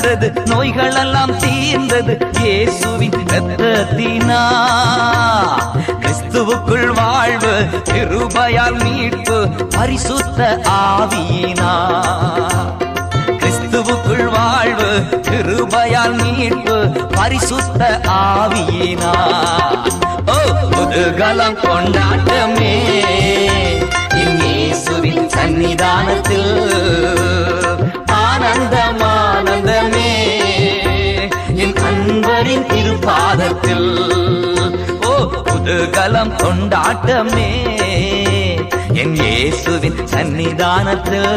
வந்தது, நோய்கள் எல்லாம் தீர்ந்தது இயேசுவின் இரத்தத்தினா. கிறிஸ்துவுக்குள் வாழ்வு, கிருபையால் மீட்பு, பரிசுத்த ஆவியினா. கிறிஸ்துவுக்குள் வாழ்வு, கிருபையால் மீட்பு, பரிசுத்த ஆவியினா. ஓ குதூகலம் கொண்டாட்டமே என் இயேசுவின் சன்னிதானத்தில், ஆனந்தம் ஆனந்தமே என் அன்பரின் திருப்பாதத்தில். ஓ குதூகலம் கொண்டாட்டமே என் இயேசுவின் சன்னிதானத்தில்.